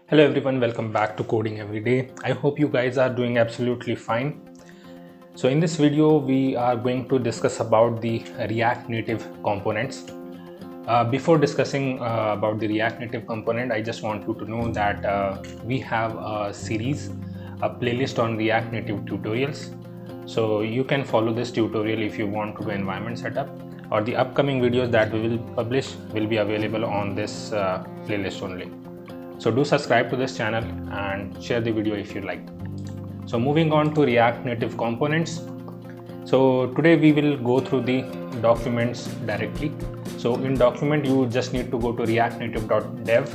Hello everyone, welcome back to Coding Everyday. I hope you guys are doing absolutely fine. So in this video, we are going to discuss about the React Native components. Before discussing about the React Native component, I just want you to know that we have a series, a playlist on React Native tutorials. So you can follow this tutorial if you want to do environment setup, or the upcoming videos that we will publish will be available on this playlist only. So do subscribe to this channel and share the video if you like. So moving on to React Native components. So today we will go through the documents directly. So in document, you just need to go to reactnative.dev.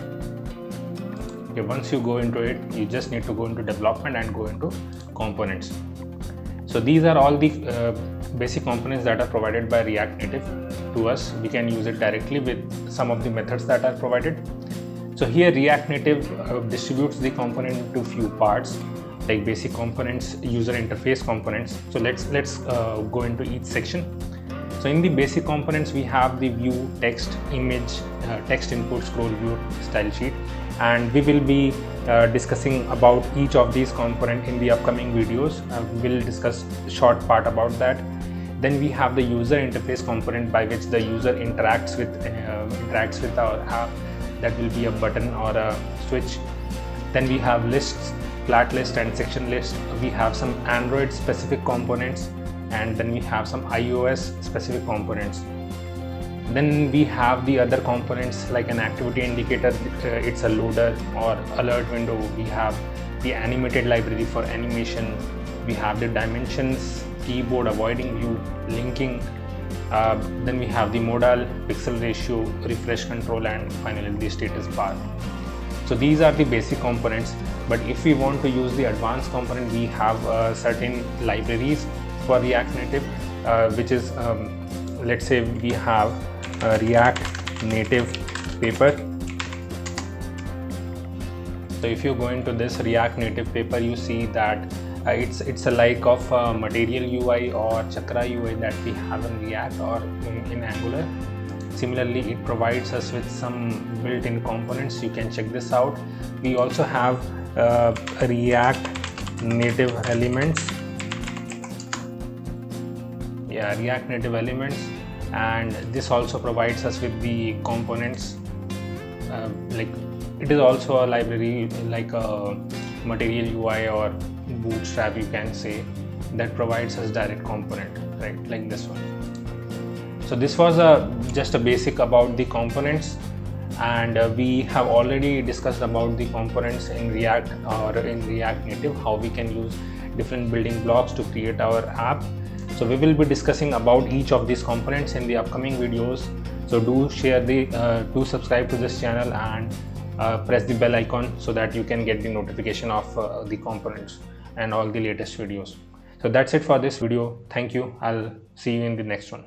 Okay, once you go into it, you just need to go into development and go into components. So these are all the basic components that are provided by React Native to us. We can use it directly with some of the methods that are provided. So here React Native distributes the component into few parts, like basic components, user interface components. So let's go into each section. So in the basic components, we have the view, text, image, text input, scroll view, style sheet, and we will be discussing about each of these components in the upcoming videos. We'll discuss a short part about that. Then we have the user interface component by which the user interacts with our app. That will be a button or a switch. Then we have lists, flat list and section list. We have some Android specific components, and then we have some iOS specific components. Then we have the other components like an activity indicator, it's a loader or alert window. We have the animated library for animation. We have the dimensions, keyboard, avoiding view, linking. Then we have the modal, pixel ratio, refresh control, and finally the status bar. So these are the basic components, but if we want to use the advanced component, we have certain libraries for React Native, which is let's say we have React Native paper. So if you go into this React Native paper, you see that it's a like of material UI or chakra UI that we have in React or in Angular. Similarly, it provides us with some built-in components. You can check this out. We also have React Native elements. Yeah, React Native elements, and this also provides us with the components. Like it is also a library like a material UI or bootstrap, you can say, that provides us direct component, right, like this one. So this was just a basic about the components, and we have already discussed about the components in React or in React Native, how we can use different building blocks to create our app. So we will be discussing about each of these components in the upcoming videos. So do subscribe to this channel and press the bell icon so that you can get the notification of the components and all the latest videos. So that's it for this video. Thank you. I'll see you in the next one.